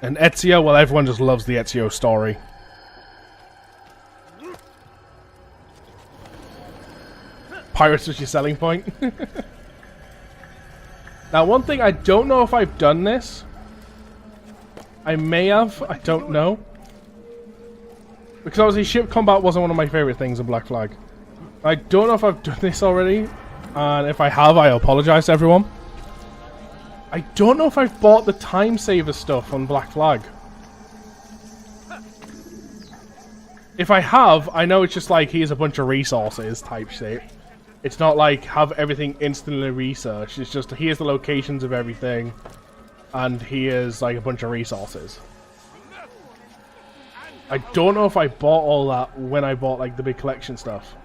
And Ezio, well, everyone just loves the Ezio story. Pirates was your selling point. Now, one thing, I don't know if I've done this. I may have, I don't know. Because obviously ship combat wasn't one of my favorite things in Black Flag. I don't know if I've done this already. And if I have, I apologize to everyone. I don't know if I've bought the time saver stuff on Black Flag. If I have, I know it's just like, here's a bunch of resources type shit. It's not like, have everything instantly researched. It's just, here's the locations of everything. And here's like a bunch of resources. I don't know if I bought all that when I bought like the big collection stuff.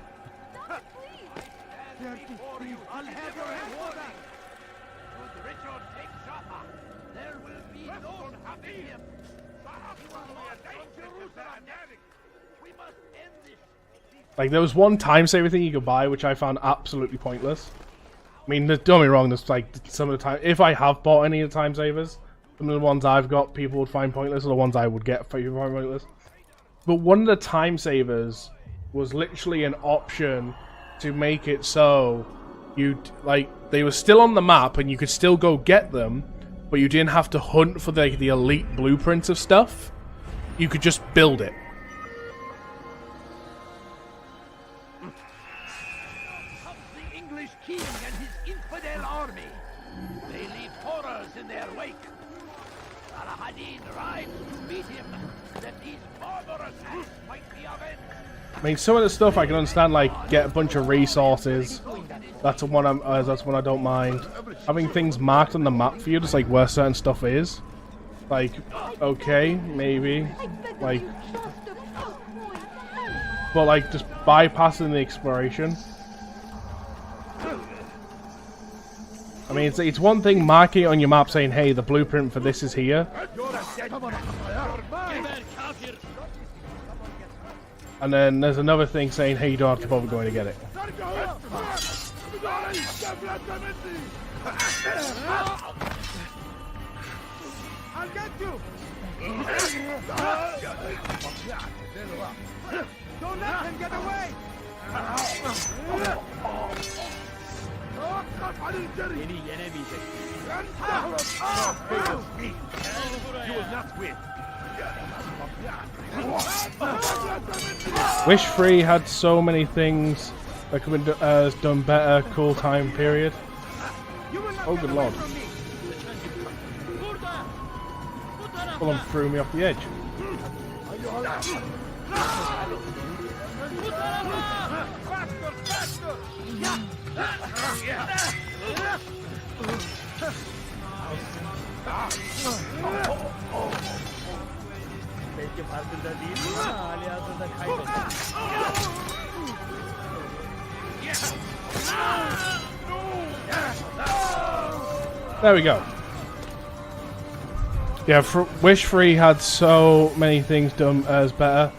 Like, there was one time saver thing you could buy, which I found absolutely pointless. I mean, don't get me wrong, there's like some of the time, if I have bought any of the time savers, some of the ones I've got people would find pointless, or the ones I would get find pointless. But one of the time savers was literally an option to make it so you'd, like, they were still on the map and you could still go get them, but you didn't have to hunt for the elite blueprints of stuff. You could just build it. King and his infidel army. They leave horrors in their wake. Saladin rides to meet him, that these barbarous acts might be avenged. I mean, some of the stuff I can understand, like get a bunch of resources. That's one I don't mind. Having things marked on the map for you, just like where certain stuff is. Like, okay, maybe, like, but like just bypassing the exploration. I mean, it's one thing marking it on your map saying, hey, the blueprint for this is here. And then there's another thing saying, hey, you don't have to bother going to get it. I'll get you! Don't let him get away! Beni yenemeyecek. You will not win. Wish 3 had so many things that could have been done better. Cool time period. Oh, good lord. Someone threw me off the edge. Belki farkında değilsin ama hali hazırda kaybettin. There we go. Yeah, Wish 3 had so many things done as better.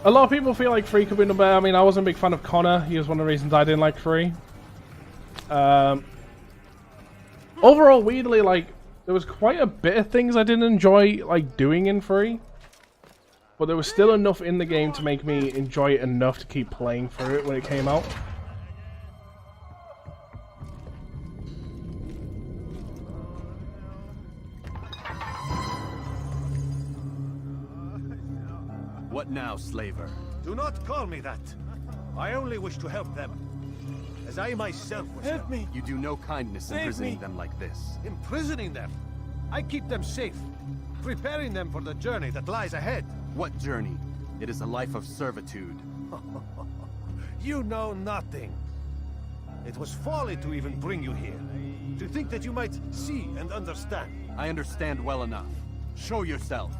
A lot of people feel like 3 could be done better. I mean, I wasn't a big fan of Connor. He was one of the reasons I didn't like 3. Overall, weirdly, like, there was quite a bit of things I didn't enjoy, like, doing in 3. But there was still enough in the game to make me enjoy it enough to keep playing through it when it came out. What now, slaver? Do not call me that. I only wish to help them. As I myself was helped. me! You do no kindness imprisoning them like this. Imprisoning them? I keep them safe, preparing them for the journey that lies ahead. What journey? It is a life of servitude. You know nothing. It was folly to even bring you here. To think that you might see and understand. I understand well enough. Show yourself.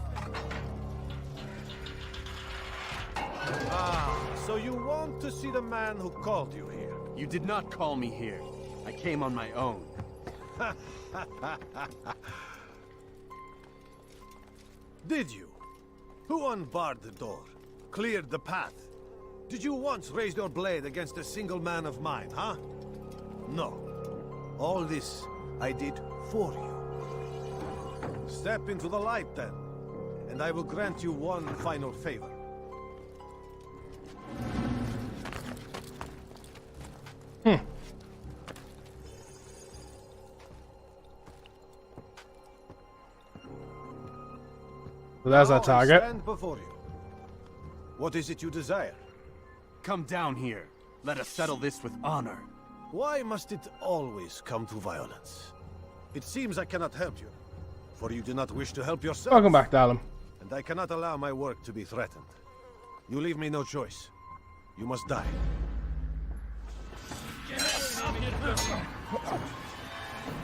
Ah, so you want to see the man who called you here? You did not call me here. I came on my own. Did you? Who unbarred the door? Cleared the path? Did you once raise your blade against a single man of mine, huh? No. All this I did for you. Step into the light then. and I will grant you one final favor. So there's our Now I target. stand before you. What is it you desire? Come down here. Let us settle this with honor. Why must it always come to violence? It seems I cannot help you, for you do not wish to help yourself. Welcome back, darling. And I cannot allow my work to be threatened. You leave me no choice. You must die.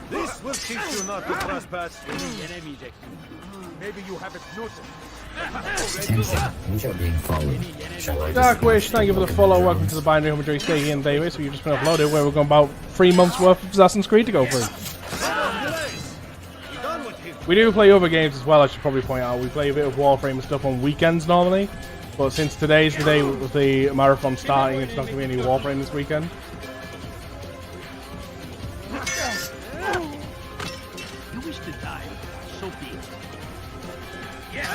This will teach you not to trespass. Maybe you haven't noticed. You're being followed. Shall I Dark Wish, thank you for the follow. Welcome to the Binary Home Joy Stay in Davis. We've just been uploaded where we've got about 3 months worth of Assassin's Creed to go through. We do play other games as well, I should probably point out. We play a bit of Warframe and stuff on weekends normally. But since today's the day with the marathon starting, it's not going to be any Warframe this weekend. You wish to die, so be it. Yeah,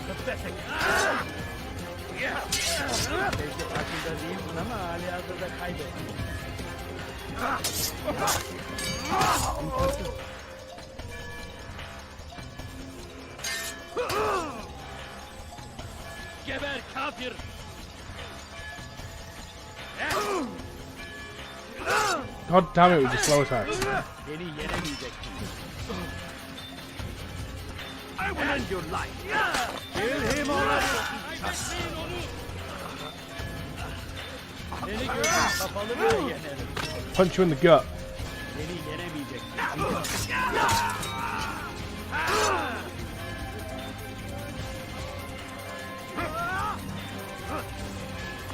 pathetic. Yeah. Geber kafir. God damn it with the slow attacks. Beni yenemeyeceksin. I will end your life. Kill him already! Seni gördüm, kapalı böyle yenerim. Punch you in the gut. Beni yenemeyeceksin.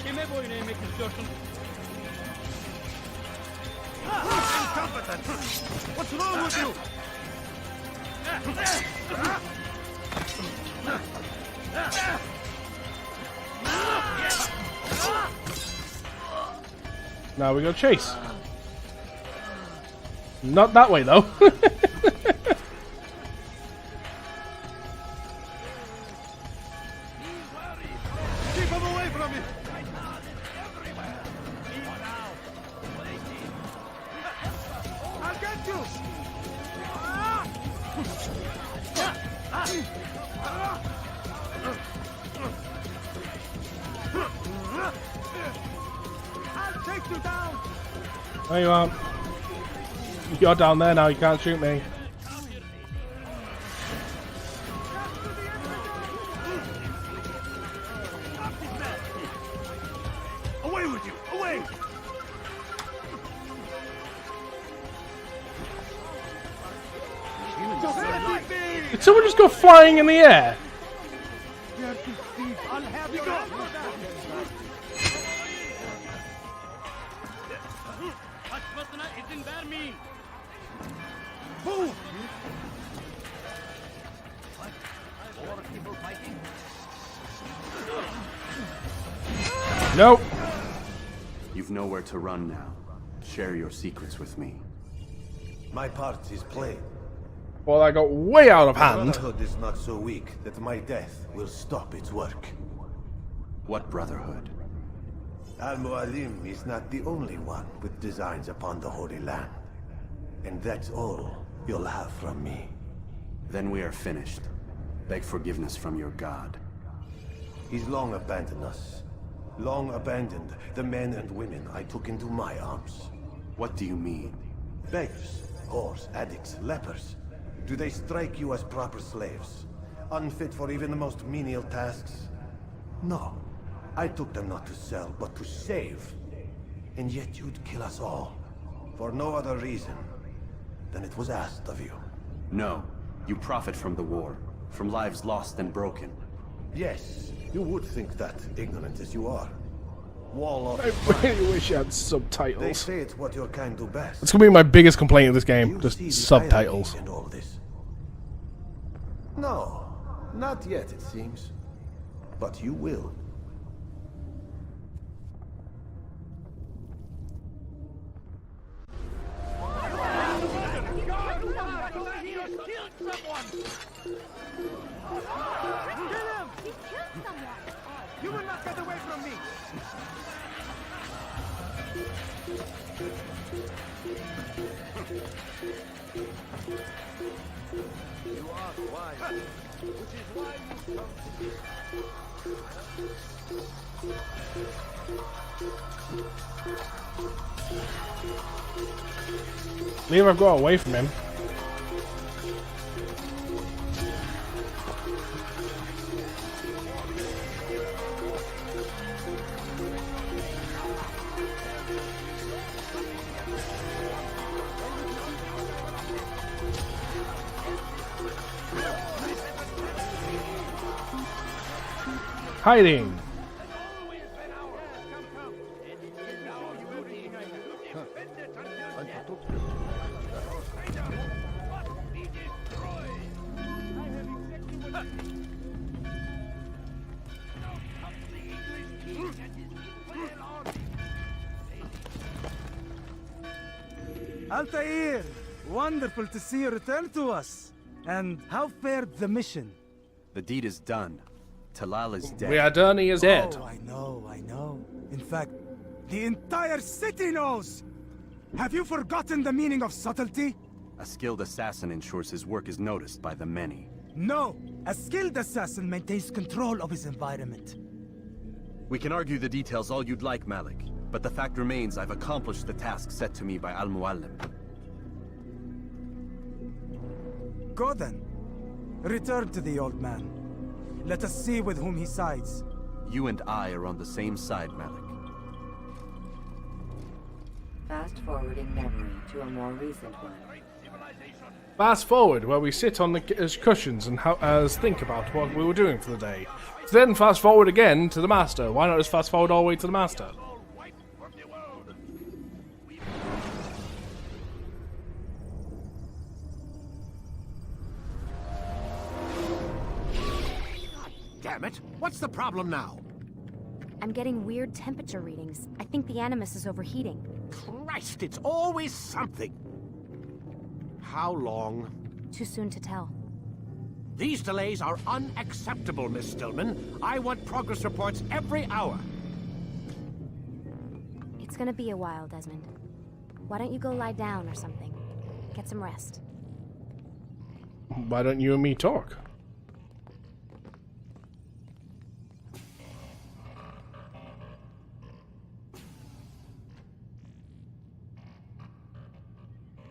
Kime boyun eğmek istiyorsun? Incompetent! What's wrong with you? Now we go chase. Not that way though. Keep him away from me! I'll get you! I'll take you down! No, you aren't. You're down there now, you can't shoot me. Away with you! Away! Did someone just go flying in the air? I'll have you go! Kaçmasına izin vermeyin. Move! Four people fighting. Nope. You've nowhere to run now. Share your secrets with me. My part is played. Well, I got way out of hand. Brotherhood is not so weak that my death will stop its work. What brotherhood? Al-Mualim is not the only one with designs upon the Holy Land. And that's all you'll have from me. Then we are finished. Beg forgiveness from your god. He's long abandoned us. Long abandoned the men and women I took into my arms. What do you mean? Beggars, whores, addicts, lepers. Do they strike you as proper slaves? Unfit for even the most menial tasks? No. I took them not to sell, but to save. And yet you'd kill us all. For no other reason than it was asked of you. No. You profit from the war. From lives lost and broken. Yes, you would think that, ignorant as you are. Wall off. I really wish I had They subtitles. say it's what your kind do best. It's gonna be my biggest complaint of this game, You just see the subtitles. irony in all this? No, not yet, it seems. But you will. He killed someone! from me. You are wise, which is why you come to me. Leave her go away from him. Hiding. Altair, wonderful to see you return to us. And how fared the mission? The deed is done. Talal is dead. We are done. He is dead. Oh, I know. In fact, the entire city knows! Have you forgotten the meaning of subtlety? A skilled assassin ensures his work is noticed by the many. No! A skilled assassin maintains control of his environment. We can argue the details all you'd like, Malik. But the fact remains I've accomplished the task set to me by Al-Muallim. Go then. Return to the old man. Let us see with whom he sides. You and I are on the same side, Malik. Fast-forwarding memory to a more recent one. Fast forward, where we sit on the cushions and think about what we were doing for the day. Then fast forward again to the master. Why not just fast forward all the way to the master? Damn it! What's the problem now? I'm getting weird temperature readings. I think the Animus is overheating. Christ, it's always something. How long? Too soon to tell. These delays are unacceptable, Miss Stillman. I want progress reports every hour. It's gonna be a while, Desmond. Why don't you go lie down or something? Get some rest. Why don't you and me talk?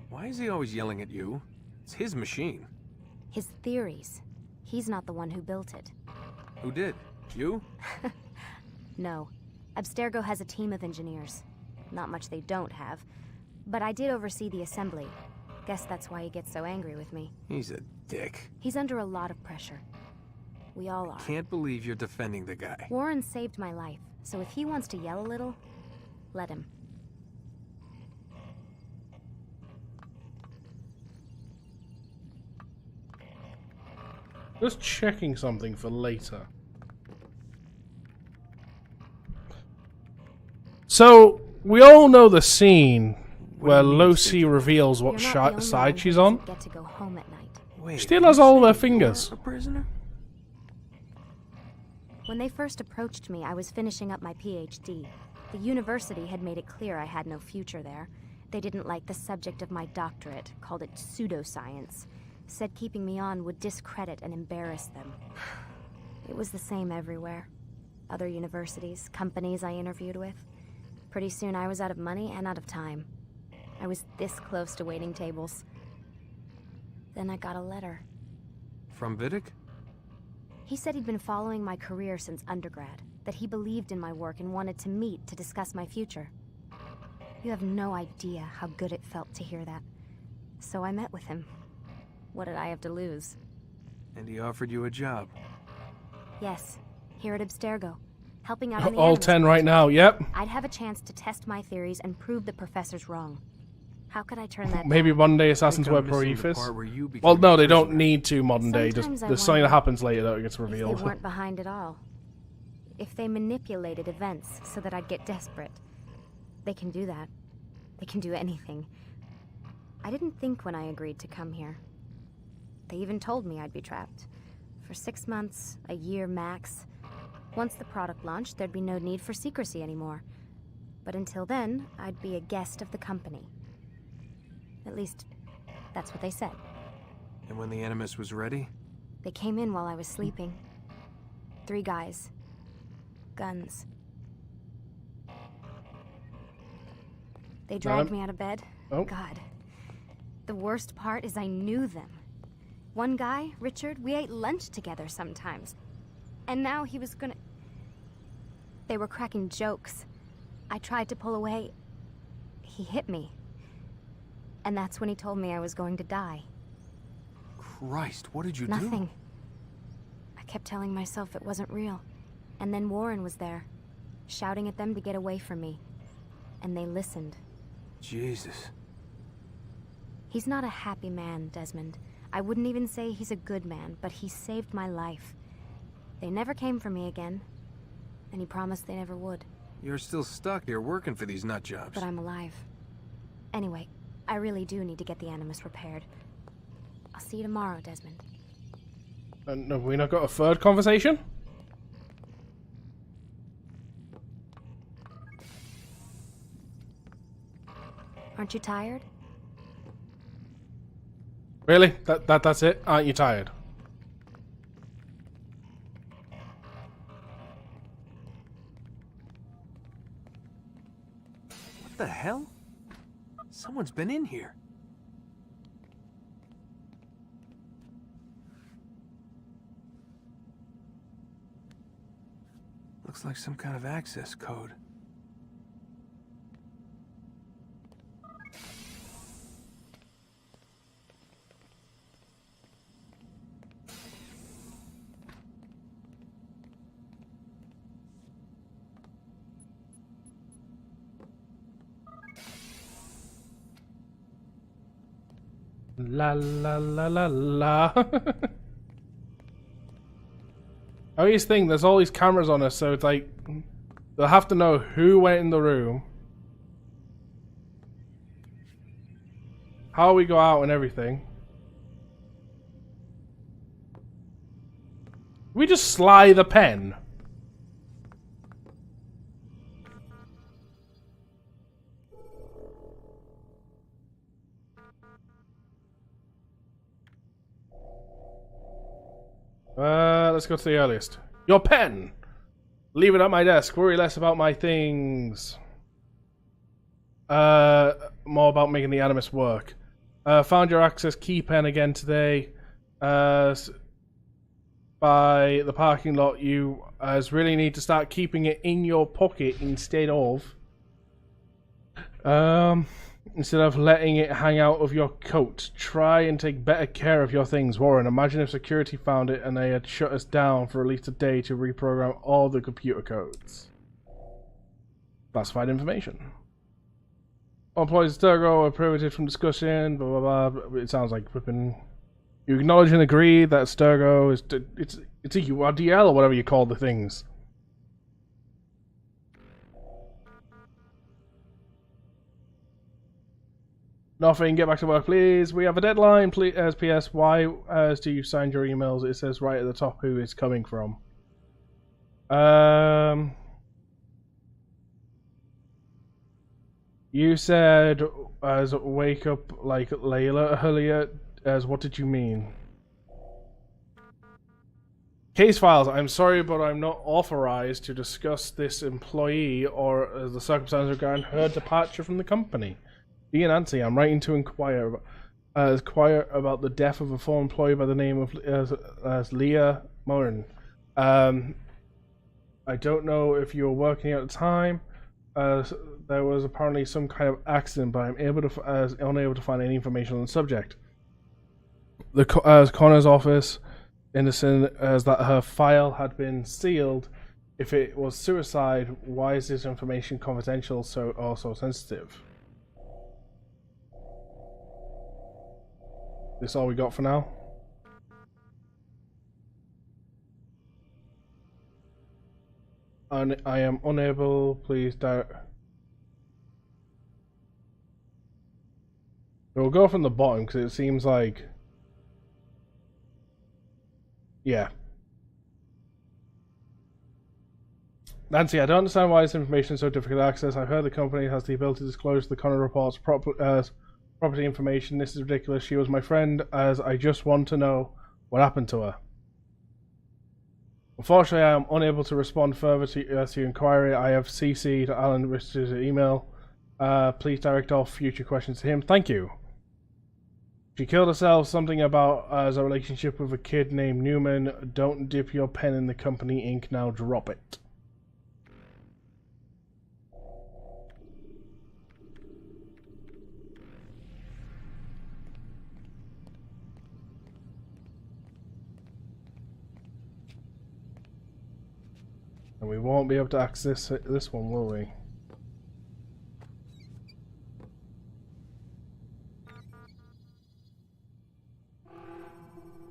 Why is he always yelling at you? It's his machine. His theories. He's not the one who built it. Who did? You? No. Abstergo has a team of engineers. Not much they don't have. But I did oversee the assembly. Guess that's why he gets so angry with me. He's a dick. He's under a lot of pressure. We all are. Can't believe you're defending the guy. Warren saved my life, so if he wants to yell a little, let him. Just checking something for later. So, we all know the scene where Lucy reveals what You're not the only side one she's who on. doesn't get to go home at night. Wait, She still has all of her fingers. a prisoner? When they first approached me, I was finishing up my PhD. The university had made it clear I had no future there. They didn't like the subject of my doctorate, called it pseudoscience. Said keeping me on would discredit and embarrass them. It was the same everywhere. Other universities, companies I interviewed with. Pretty soon I was out of money and out of time. I was this close to waiting tables. Then I got a letter. From Vidic? He said he'd been following my career since undergrad, that he believed in my work and wanted to meet to discuss my future. You have no idea how good it felt to hear that. So I met with him. What did I have to lose? And he offered you a job. Yes, here at Abstergo, helping out on the All Animus 10 right now, yep. I'd have a chance to test my theories and prove the professor's wrong. How could I turn that Maybe down? one day assassins I'm wear missing the Proethys. part where you became Well, no, they a don't prisoner. need to modern day. Just Sometimes I there's something that wonder happens later that gets If they revealed. weren't behind it all. If they manipulated events so that I'd get desperate. They can do that. They can do anything. I didn't think when I agreed to come here. They even told me I'd be trapped. For 6 months, a year max. Once the product launched, there'd be no need for secrecy anymore. But until then, I'd be a guest of the company. At least, that's what they said. And when the Animus was ready? They came in while I was sleeping. 3 guys. Guns. They dragged me out of bed. Oh. God. The worst part is I knew them. One guy, Richard, we ate lunch together sometimes. And now he was gonna... They were cracking jokes. I tried to pull away. He hit me. And that's when he told me I was going to die. Christ, what did you do? Nothing. I kept telling myself it wasn't real. And then Warren was there, shouting at them to get away from me. And they listened. Jesus. He's not a happy man, Desmond. I wouldn't even say he's a good man, but he saved my life. They never came for me again, and he promised they never would. You're still stuck here working for these nut jobs. But I'm alive. Anyway, I really do need to get the Animus repaired. I'll see you tomorrow, Desmond. And have we not got a third conversation? Aren't you tired? Really? That's it? Aren't you tired? What the hell? Someone's been in here. Looks like some kind of access code. La la la la la. I always think there's all these cameras on us, so it's like they'll have to know who went in the room, how we go out, and everything. We just slide the pen. Let's go to the earliest. Your pen! Leave it at my desk. Worry less about my things. More about making the Animus work. Found your access key pen again today. By the parking lot. You really need to start keeping it in your pocket instead of letting it hang out of your coat. Try and take better care of your things, Warren. Imagine if security found it and they had shut us down for at least a day to reprogram all the computer codes. Classified information. All employees of Sturgo are prohibited from discussion, blah blah blah. It sounds like flipping. You acknowledge and agree that Sturgo is it's a URDL or whatever you call the things. Nothing. Get back to work, please. We have a deadline. Please. PS. Why do you sign your emails? It says right at the top who it's coming from. You said as wake up like Layla earlier. As what did you mean? Case files. I'm sorry, but I'm not authorized to discuss this employee or the circumstances regarding her departure from the company. Dear Nancy, I'm writing to inquire about the death of a former employee by the name of Leah Moran. I don't know if you were working at the time. There was apparently some kind of accident, but I'm unable to find any information on the subject. The coroner's office, innocent as that her file had been sealed. If it was suicide, why is this information confidential or so sensitive? This all we got for now? I am unable, please we'll go from the bottom because it seems like... Yeah. Nancy, I don't understand why this information is so difficult to access. I've heard the company has the ability to disclose the Connor report's property information. This is ridiculous. She was my friend, as I just want to know what happened to her. Unfortunately, I am unable to respond further to your inquiry. I have CC'd Alan Richards' email. Please direct all future questions to him. Thank you. She killed herself. Something about as a relationship with a kid named Newman. Don't dip your pen in the company ink. Now drop it. And we won't be able to access this one, will we?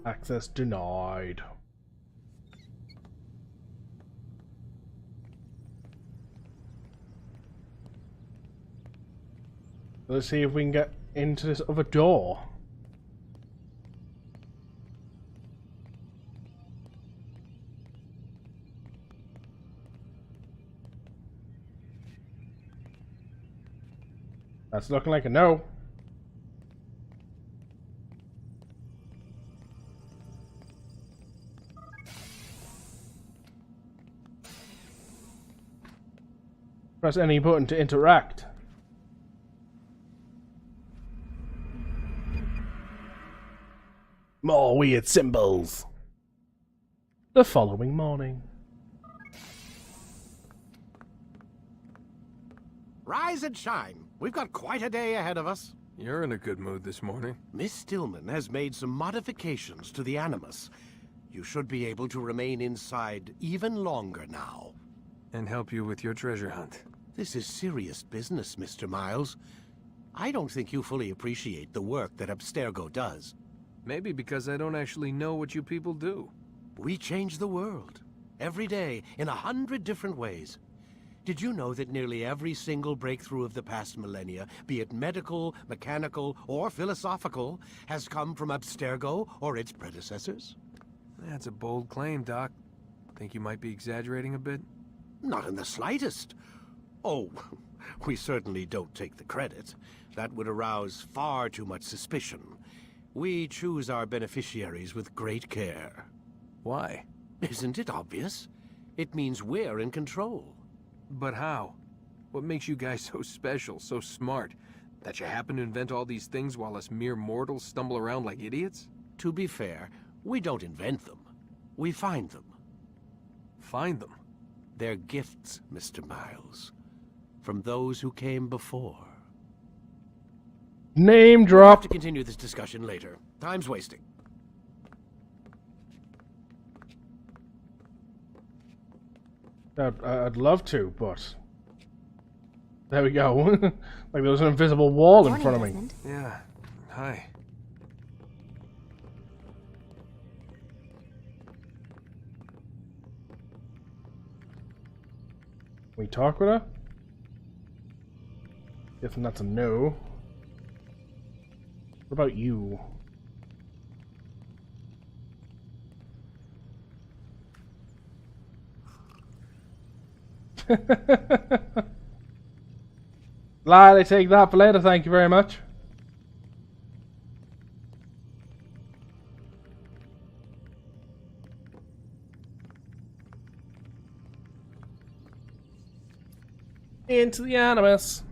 Access denied. Let's see if we can get into this other door. That's looking like a no. Press any button to interact. More weird symbols. The following morning. Rise and shine. We've got quite a day ahead of us. You're in a good mood this morning. Miss Stillman has made some modifications to the Animus. You should be able to remain inside even longer now. And help you with your treasure hunt. This is serious business, Mr. Miles. I don't think you fully appreciate the work that Abstergo does. Maybe because I don't actually know what you people do. We change the world. Every day, in 100 different ways. Did you know that nearly every single breakthrough of the past millennia, be it medical, mechanical, or philosophical, has come from Abstergo or its predecessors? That's a bold claim, Doc. Think you might be exaggerating a bit? Not in the slightest. Oh, we certainly don't take the credit. That would arouse far too much suspicion. We choose our beneficiaries with great care. Why? Isn't it obvious? It means we're in control. But how? What makes you guys so special, so smart? That you happen to invent all these things while us mere mortals stumble around like idiots? To be fair, we don't invent them. We find them. Find them? They're gifts, Mr. Miles. From those who came before. Name We'll drop. have to continue this discussion later. Time's wasting. I'd love to, but there we go. Like there was an invisible wall in front of me. Yeah. Hi. Can we talk with her? If that's a no. What about you? Glad I take that for later, thank you very much. Into the Animus.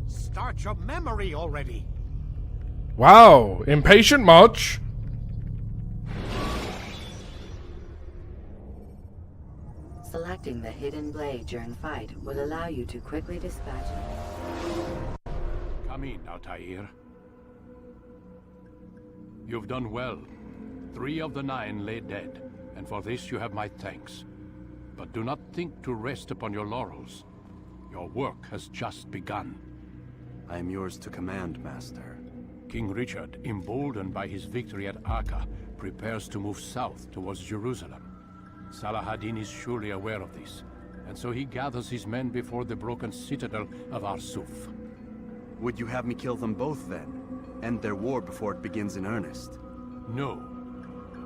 Start your memory already. Wow, impatient much? Selecting the hidden blade during fight will allow you to quickly dispatch it. Come in, Altair. You've done well. 3 of the 9 lay dead, and for this you have my thanks. But do not think to rest upon your laurels. Your work has just begun. I am yours to command, Master. King Richard, emboldened by his victory at Acre, prepares to move south towards Jerusalem. Salah-ad-Din is surely aware of this, and so he gathers his men before the broken citadel of Arsuf. Would you have me kill them both, then? end their war before it begins in earnest. No.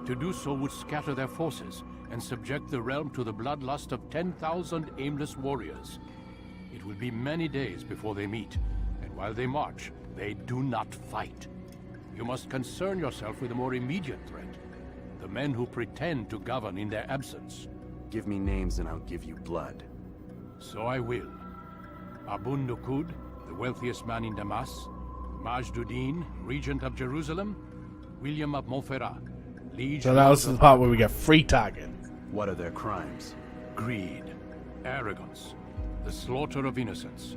To do so would scatter their forces and subject the realm to the bloodlust of 10,000 aimless warriors. It will be many days before they meet, and while they march, they do not fight. You must concern yourself with a more immediate threat. The men who pretend to govern in their absence. Give me names and I'll give you blood. So I will. Abun Nukud, the wealthiest man in Damas. Majduddin, regent of Jerusalem. William of Montferrat. Liege So now this is the part where we get free tagging. What are their crimes? Greed, arrogance, the slaughter of innocents.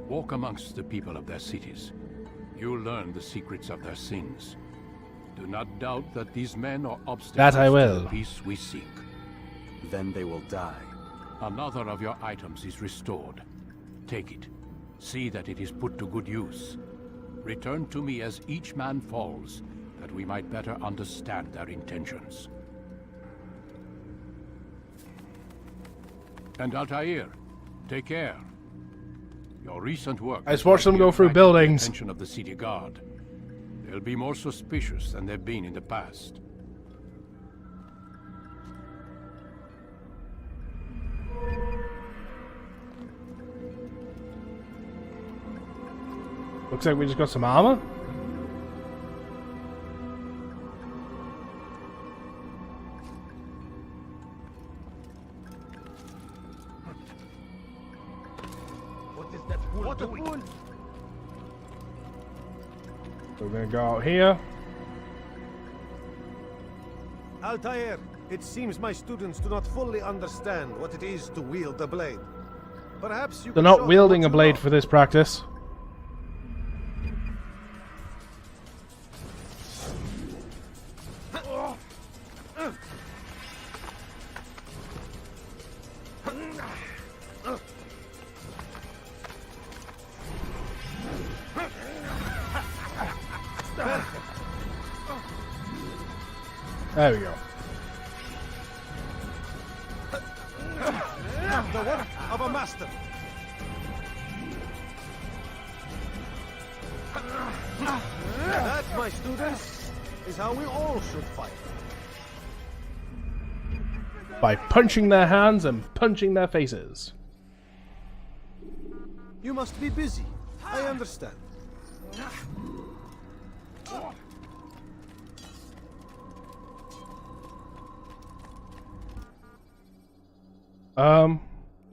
Walk amongst the people of their cities. You'll learn the secrets of their sins. Do not doubt that these men are obstacles That I will. to the peace we seek. Then they will die. Another of your items is restored. Take it. See that it is put to good use. Return to me as each man falls, that we might better understand their intentions. And Altair, take care. Your recent work. I just watched them go through buildings. The attention of the city guard. They'll be more suspicious than they've been in the past. Looks like we just got some armor. What is that fool doing? So we're gonna go out here. Altair, it seems my students do not fully understand what it is to wield a blade. Perhaps you They're could show not them wielding what a you blade know. for this practice. There we go. The work of a master. That, my students, is how we all should fight. By punching their hands and punching their faces. You must be busy. I understand.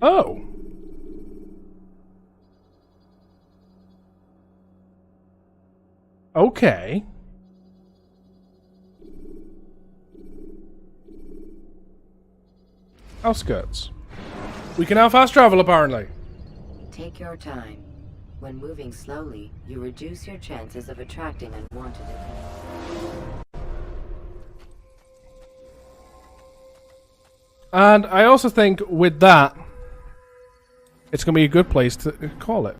Oh. Okay. Outskirts. We can now fast travel, apparently. Take your time. When moving slowly, you reduce your chances of attracting unwanted attention. And I also think with that, it's going to be a good place to call it.